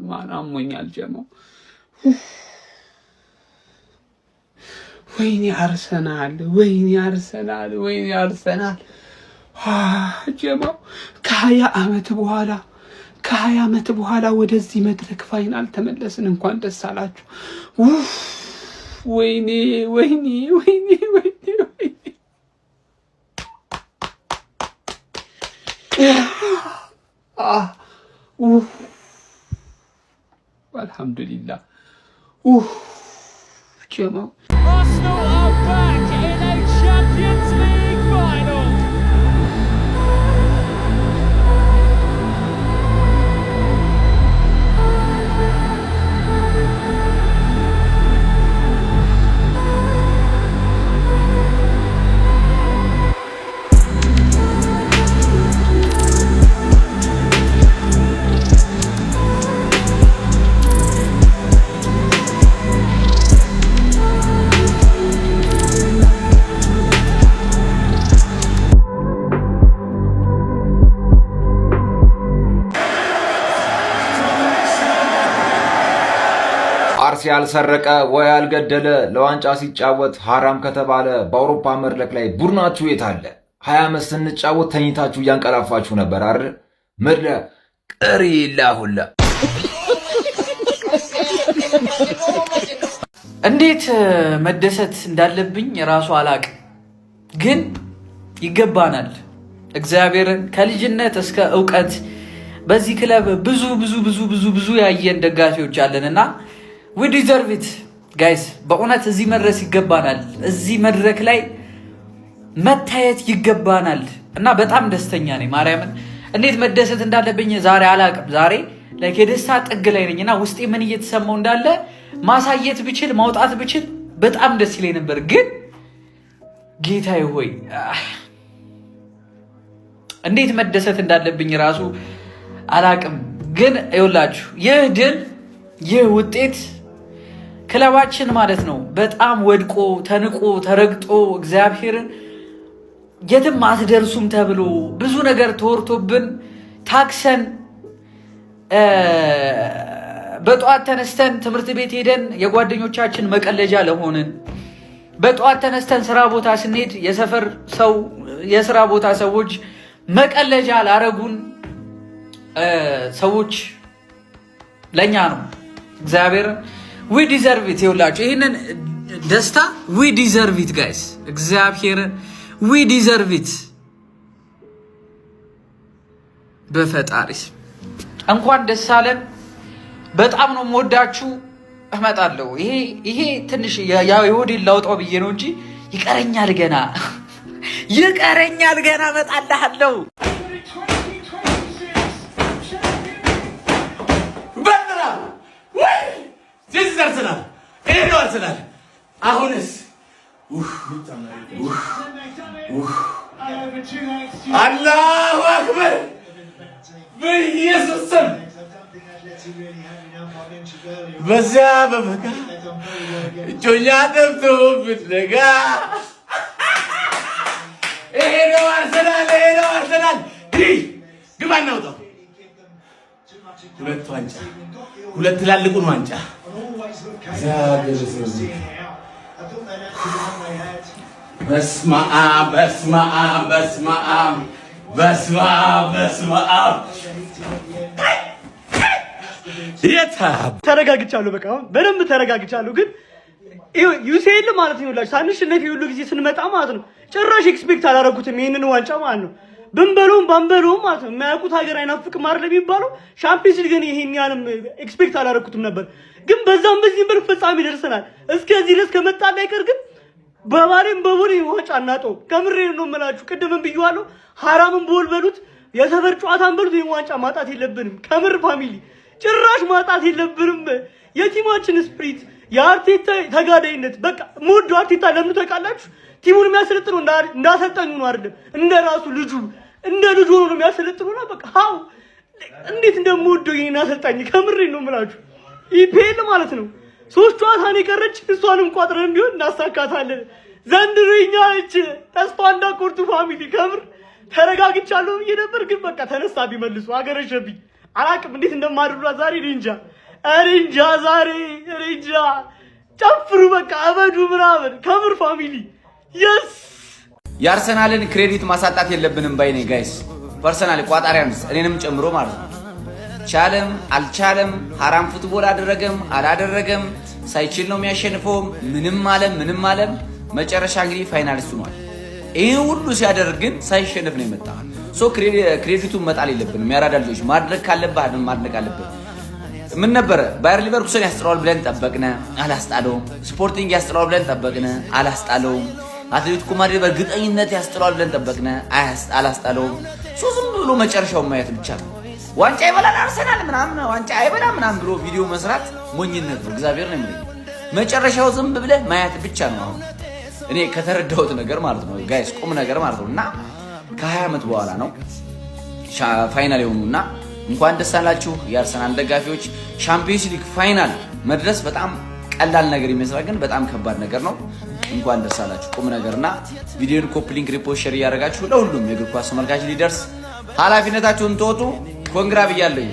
ማን አሞኛል ጀማው ወይኔ አርሰናል ጀማው ከ20 ዓመት በኋላ ወደዚህ መድረክ ፋይናል ተመለስን። እንኳን ደስ አላችሁ። ወይኔ አልሐምዱሊላህ ጀማው Arsenal are back in a Champions League final. አርሲ ያልሰረቀ ወይ ያልገደለ ለዋንጫ ሲጫወት ሐራም ከተባለ በአውሮፓ መድረክ ላይ ቡድናችሁ የት አለ? 20 ዓመት ስንጫወት ተኝታችሁ እያንቀላፋችሁ ነበር አይደል? ምድረ ቅሪ ላሁላ እንዴት መደሰት እንዳለብኝ ራሱ አላቅም፣ ግን ይገባናል። እግዚአብሔርን ከልጅነት እስከ ዕውቀት በዚህ ክለብ ብዙ ያየን ደጋፊዎች አለንና we deserve it guys። በእውነት እዚህ መድረስ ይገባናል። እዚህ መድረክ ላይ መታየት ይገባናል እና በጣም ደስተኛ ነኝ። ማርያምን እንዴት መደሰት እንዳለብኝ ዛሬ አላቅም። ዛሬ የደስታ ጥግ ላይ ነኝና ውስጤ ምን እየተሰማው እንዳለ ማሳየት ብችል ማውጣት ብችል በጣም ደስ ይለኝ ነበር። ግን ጌታዬ ሆይ እንዴት መደሰት እንዳለብኝ ራሱ አላቅም። ግን ይኸውላችሁ ይህ ድል ይህ ውጤት ክለባችን ማለት ነው በጣም ወድቆ ተንቆ ተረግጦ እግዚአብሔርን የትም አትደርሱም ተብሎ ብዙ ነገር ተወርቶብን ታክሰን በጧት ተነስተን ትምህርት ቤት ሄደን የጓደኞቻችን መቀለጃ ለሆንን፣ በጧት ተነስተን ስራ ቦታ ስንሄድ የሰፈር ሰው የስራ ቦታ ሰዎች መቀለጃ ላረጉን ሰዎች ለኛ ነው እግዚአብሔር we deserve it። ይውላችሁ ይሄንን ደስታ we deserve it guys። እግዚአብሔር we deserve it። በፈጣሪስ እንኳን ደስ አለን። በጣም ነው የምወዳችሁ። እመጣለሁ። ይሄ ትንሽ የሆዴን ላውጣው ብዬ ነው እንጂ ይቀረኛል ገና እመጣለሁ። አርሰናል ይሄ ነው አርሰናል። አሁንስ አላሁ አክበር በኢየሱስ ስም በዚያ በበጋ እጮኛ ጠፍቶ ብትነጋ ይሄ ነው አርሰናል። ግባ እናውጣው። ሁለት ትላልቁን ዋንጫ በስመ አብ ተረጋግቻለሁ። በቃ አሁን በደንብ ተረጋግቻለሁ። ግን ዩሴል ማለት ነው ሳንሽ ነፊ ሁሉ ጊዜ ስንመጣ ማለት ነው ጭራሽ ኤክስፔክት አላደረኩትም ይሄንን ዋንጫ ማለት ነው። ብንበለውም ባንበለውም ማለት ነው የማያውቁት ሀገር አይናፍቅም አይደል የሚባለው። ሻምፒዮንስ ሊግ ይሄን ያንም ኤክስፔክት አላደረኩትም ነበር። ግን በዛም በዚህ መልኩ ፍጻሜ ደርሰናል። እስከዚህ ድረስ ከመጣ አይቀር ግን በባሬም በቦሌ ዋንጫ እናጠው። ከምሬ ነው የምላችሁ። ቅድምም ብየዋለሁ። ሐራምን ቦል በሉት የሰፈር ጨዋታን በሉት ይሄን ዋንጫ ማጣት የለብንም። ከምር ፋሚሊ ጭራሽ ማጣት የለብንም። የቲማችን ስፕሪት የአርቴታ ተጋዳይነት በቃ ሞዶ አርቴታ ለምን ታውቃላችሁ? ቲሙን የሚያሰለጥነው እንዳሰልጣኙ ነው አይደለም እንደራሱ እንደ ልጁ ሆኖ ነው የሚያሰለጥነውና በቃ ሃው እንዴት እንደምወደው ይሄን አሰልጣኝ ከምሬ ነው የምላችሁ። ኢፒኤል ማለት ነው 3 ጨዋታ ነው የቀረች። እሷንም ቋጥረን ቢሆን እናሳካታለን። ዘንድሮ እኛ ተስፋ እንዳቆርጡ ፋሚሊ ከምር ተረጋግቻለሁ ብዬ ነበር። ግን በቃ ተነሳ ቢመልሱ አገረሸብኝ። አላቅም እንዴት እንደማድሩላ ዛሬ እንጃ። እንጃ ዛሬ እንጃ ጨፍሩ በቃ አበዱ ምናምን ከምር ፋሚሊ የስ የአርሰናልን ክሬዲት ማሳጣት የለብንም ባይ ነኝ ጋይስ። ፐርሰናሊ ቋጣሪያንስ እኔንም ጨምሮ ማለት ነው። ቻለም አልቻለም ሐራም ፉትቦል አደረገም አላደረገም ሳይችል ነው የሚያሸንፈው ምንም አለም መጨረሻ እንግዲህ ፋይናሊስት ሆኗል። ይሄ ሁሉ ሲያደርግ ግን ሳይሸነፍ ነው የመጣ። ሶ ክሬዲቱን መጣል የለብንም። ያራዳ ልጆች ማድረግ ካለብህ ማድረግ አለብህ። ምን ነበር ባየር ሊቨርኩሰን ያስጥራል ብለን ጠበቅነ አላስጣለውም። ስፖርቲንግ ያስጥራል ብለን ጠበቅነ አላስጣለውም። አትሌቲኮ ማድሪድ በእርግጠኝነት ያስጥራል ብለን ጠበቅነ አላስጣለውም። ሶ ዝም ብሎ መጨረሻው ማየት ብቻ ነው። ዋንጫ ይበላል አርሰናል ምናምን ዋንጫ አይበላ ምናምን ብሎ ቪዲዮ መስራት ሞኝነት ነው። እግዚአብሔር ነው የሚለው መጨረሻው ዝም ብለህ ማየት ብቻ ነው። አሁን እኔ ከተረዳሁት ነገር ማለት ነው ጋይስ ቁም ነገር ማለት ነውና ከ20 ዓመት በኋላ ነው ፋይናል የሆኑና እንኳን ደስ አላችሁ የአርሰናል ደጋፊዎች። ሻምፒዮንስ ሊግ ፋይናል መድረስ በጣም ቀላል ነገር ይመስላል፣ ግን በጣም ከባድ ነገር ነው። እንኳን ደስ አላችሁ ቁም ነገርና ቪዲዮን ኮፒ ሊንክ ሪፖስት ሼር ያደርጋችሁ ለሁሉም የእግር ኳስ ተመልካች ሊደርስ ኃላፊነታችሁን ተወጡ። ኮንግራ ብያለሁ።